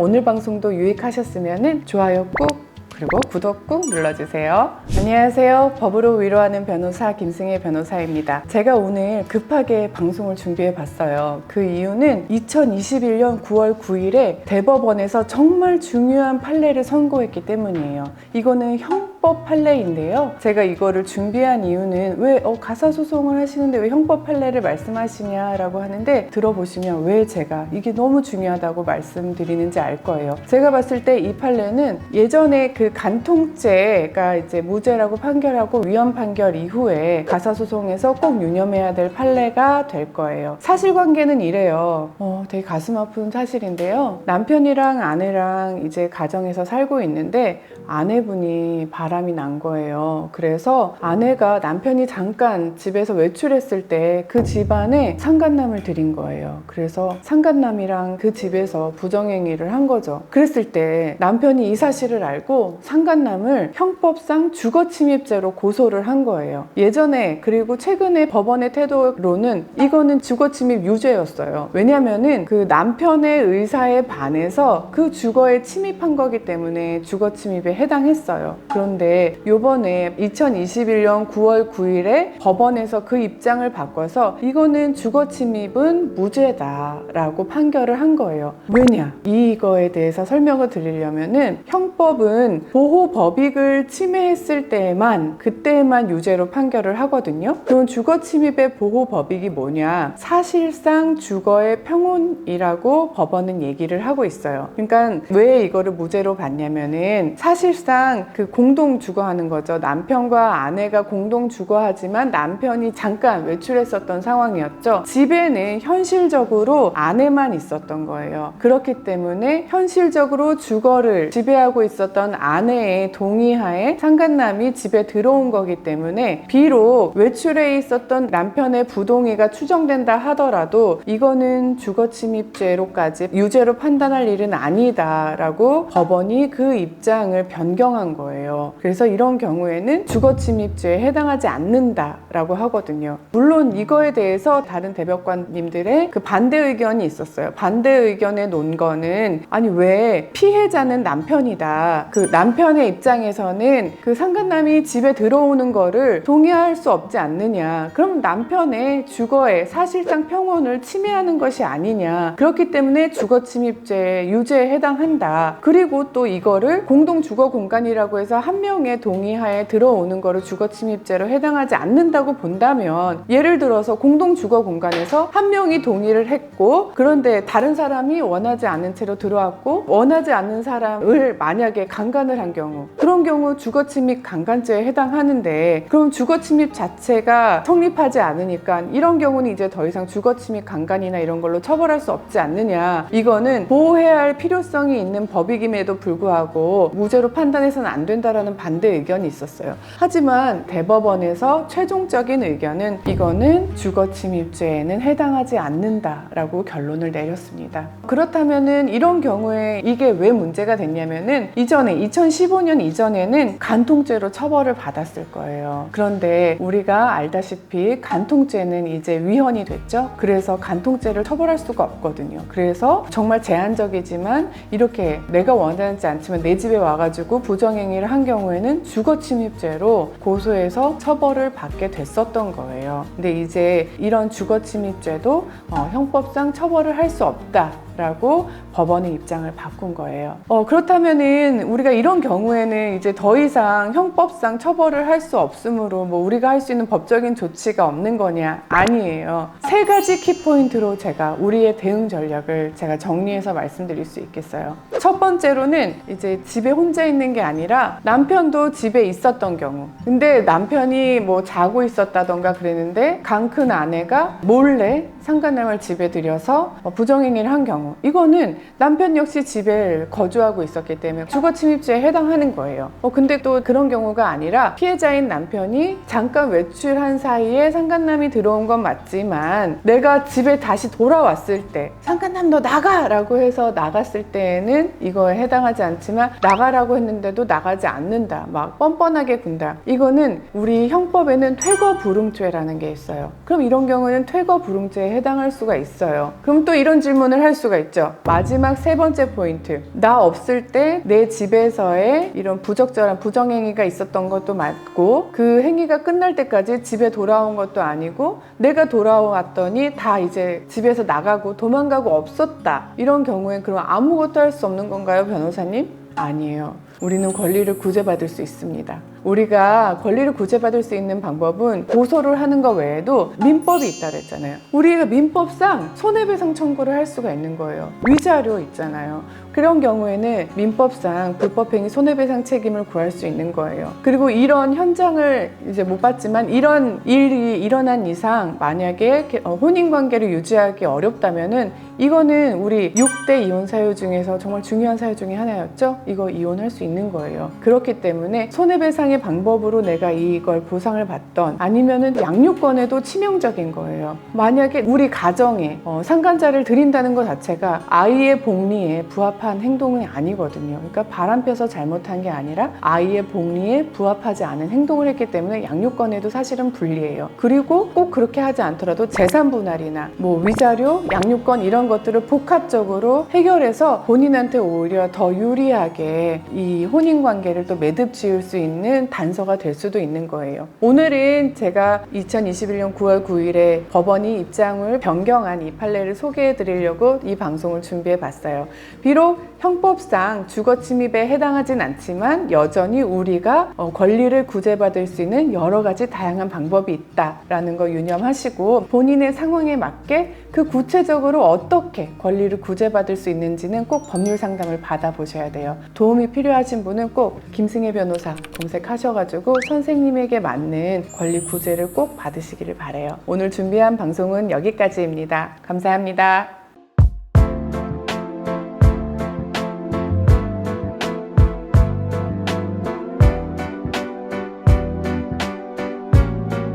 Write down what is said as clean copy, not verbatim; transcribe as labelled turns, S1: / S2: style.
S1: 오늘 방송도 유익하셨으면 좋아요 꾹, 그리고 구독 꾹 눌러주세요. 안녕하세요. 법으로 위로하는 변호사 김승혜 변호사입니다. 제가 오늘 급하게 방송을 준비해 봤어요. 그 이유는 2021년 9월 9일에 대법원에서 정말 중요한 판례를 선고했기 때문이에요. 이거는 형법 판례인데요. 제가 이거를 준비한 이유는 왜 가사소송을 하시는데 왜 형법 판례를 말씀하시냐라고 하는데, 들어보시면 왜 제가 이게 너무 중요하다고 말씀드리는지 알 거예요. 제가 봤을 때 이 판례는 예전에 그 간통죄가 이제 무죄라고 판결하고 위헌 판결 이후에 가사소송에서 꼭 유념해야 될 판례가 될 거예요. 사실관계는 이래요. 되게 가슴 아픈 사실인데요. 남편이랑 아내랑 이제 가정에서 살고 있는데 아내분이 바람이 난 거예요. 그래서 아내가 남편이 잠깐 집에서 외출했을 때 그 집안에 상간남을 들인 거예요. 그래서 상간남이랑 그 집에서 부정행위를 한 거죠. 그랬을 때 남편이 이 사실을 알고 상간남을 형법상 주거침입죄로 고소를 한 거예요. 예전에 그리고 최근에 법원의 태도로는 이거는 주거침입 유죄였어요. 왜냐면은 그 남편의 의사에 반해서 그 주거에 침입한 거기 때문에 주거침입에 해당했어요. 그런데 요번에 2021년 9월 9일에 법원에서 그 입장을 바꿔서 이거는 주거침입은 무죄다라고 판결을 한 거예요. 왜냐? 이거에 대해서 설명을 드리려면은 형법은 보호법익을 침해했을 때에만 그때만 유죄로 판결을 하거든요. 그럼 주거침입의 보호법익이 뭐냐? 사실상 주거의 평온이라고 법원은 얘기를 하고 있어요. 그러니까 왜 이거를 무죄로 봤냐면은 사실상 그 공동 주거하는 거죠. 남편과 아내가 공동 주거하지만 남편이 잠깐 외출했었던 상황이었죠. 집에는 현실적으로 아내만 있었던 거예요. 그렇기 때문에 현실적으로 주거를 지배하고 있었던 아내의 동의하에 상간남이 집에 들어온 거기 때문에 비록 외출해 있었던 남편의 부동의가 추정된다 하더라도 이거는 주거침입죄로까지 유죄로 판단할 일은 아니다라고 법원이 그 입장을 변경한 거예요. 그래서 이런 경우에는 주거침입죄에 해당하지 않는다라고 하거든요. 물론 이거에 대해서 다른 대법관님들의 그 반대 의견이 있었어요. 반대 의견에 논 거는 아니 왜 피해자는 남편이다. 그 남편의 입장에서는 그 상간남이 집에 들어오는 거를 동의할 수 없지 않느냐. 그럼 남편의 주거에 사실상 평온을 침해하는 것이 아니냐. 그렇기 때문에 주거침입죄 유죄에 해당한다. 그리고 또 이거를 공동주거 공간이라고 해서 한 명의 동의하에 들어오는 거를 주거침입죄로 해당하지 않는다고 본다면, 예를 들어서 공동주거 공간에서 한 명이 동의를 했고 그런데 다른 사람이 원하지 않은 채로 들어왔고 원하지 않는 사람을 만약에 강간을 한 경우, 그런 경우 주거침입 강간죄에 해당하는데, 그럼 주거침입 자체가 성립하지 않으니까 이런 경우는 이제 더 이상 주거침입 강간이나 이런 걸로 처벌할 수 없지 않느냐. 이거는 보호해야 할 필요성이 있는 법익임에도 불구하고 무죄로 판단해서는 안 된다라는 반대 의견이 있었어요. 하지만 대법원에서 최종적인 의견은 이거는 주거침입죄에는 해당하지 않는다라고 결론을 내렸습니다. 그렇다면은 이런 경우에 이게 왜 문제가 됐냐면은 이전에 2015년 이전에는 간통죄로 처벌을 받았을 거예요. 그런데 우리가 알다시피 간통죄는 이제 위헌이 됐죠. 그래서 간통죄를 처벌할 수가 없거든요. 그래서 정말 제한적이지만 이렇게 내가 원하지 않지만 내 집에 와가지고 부정행위를 한 경우에는 주거침입죄로 고소해서 처벌을 받게 됐었던 거예요. 근데 이제 이런 주거침입죄도 형법상 처벌을 할 수 없다 라고 법원의 입장을 바꾼 거예요. 그렇다면은 우리가 이런 경우에는 이제 더 이상 형법상 처벌을 할 수 없으므로 뭐 우리가 할 수 있는 법적인 조치가 없는 거냐? 아니에요. 세 가지 키포인트로 제가 우리의 대응 전략을 제가 정리해서 말씀드릴 수 있겠어요. 첫 번째로는 이제 집에 혼자 있는 게 아니라 남편도 집에 있었던 경우, 근데 남편이 뭐 자고 있었다던가 그랬는데 강큰 아내가 몰래 상간남을 집에 들여서 부정행위를 한 경우, 이거는 남편 역시 집에 거주하고 있었기 때문에 주거침입죄에 해당하는 거예요. 근데 또 그런 경우가 아니라 피해자인 남편이 잠깐 외출한 사이에 상간남이 들어온 건 맞지만 내가 집에 다시 돌아왔을 때 상간남 너 나가! 라고 해서 나갔을 때에는 이거에 해당하지 않지만 나가라고 했는데도 나가지 않는다, 막 뻔뻔하게 군다, 이거는 우리 형법에는 퇴거불응죄라는 게 있어요. 그럼 이런 경우는 퇴거불응죄에 해당할 수가 있어요. 그럼 또 이런 질문을 할 수가 수가 있죠. 마지막 세 번째 포인트. 나 없을 때 내 집에서의 이런 부적절한 부정행위가 있었던 것도 맞고, 그 행위가 끝날 때까지 집에 돌아온 것도 아니고, 내가 돌아왔더니 다 이제 집에서 나가고 도망가고 없었다. 이런 경우엔 그럼 아무것도 할 수 없는 건가요, 변호사님? 아니에요. 우리는 권리를 구제받을 수 있습니다. 우리가 권리를 구제받을 수 있는 방법은 고소를 하는 것 외에도 민법이 있다 그랬잖아요. 우리가 민법상 손해배상 청구를 할 수가 있는 거예요. 위자료 있잖아요. 그런 경우에는 민법상 불법행위 손해배상 책임을 구할 수 있는 거예요. 그리고 이런 현장을 이제 못 봤지만 이런 일이 일어난 이상 만약에 혼인관계를 유지하기 어렵다면은 이거는 우리 6대 이혼 사유 중에서 정말 중요한 사유 중에 하나였죠. 이거 이혼할 수 있는 거예요. 그렇기 때문에 손해배상의 방법으로 내가 이걸 보상을 받던 아니면은 양육권에도 치명적인 거예요. 만약에 우리 가정에 상간자를 드린다는 것 자체가 아이의 복리에 부합한 행동이 아니거든요. 그러니까 바람 펴서 잘못한 게 아니라 아이의 복리에 부합하지 않은 행동을 했기 때문에 양육권에도 사실은 불리해요. 그리고 꼭 그렇게 하지 않더라도 재산 분할이나 뭐 위자료, 양육권 이런 것들을 복합적으로 해결해서 본인한테 오히려 더 유리하게 이 혼인관계를 또 매듭 지을 수 있는 단서가 될 수도 있는 거예요. 오늘은 제가 2021년 9월 9일에 법원이 입장을 변경한 이 판례를 소개해 드리려고 이 방송을 준비해 봤어요. 비록 형법상 주거 침입에 해당하진 않지만 여전히 우리가 권리를 구제받을 수 있는 여러 가지 다양한 방법이 있다라는 거 유념하시고 본인의 상황에 맞게 그 구체적으로 어떻게 권리를 구제받을 수 있는지는 꼭 법률 상담을 받아보셔야 돼요. 도움이 필요하신 분은 꼭 김승혜 변호사 검색하셔가지고 선생님에게 맞는 권리 구제를 꼭 받으시기를 바라요. 오늘 준비한 방송은 여기까지입니다. 감사합니다.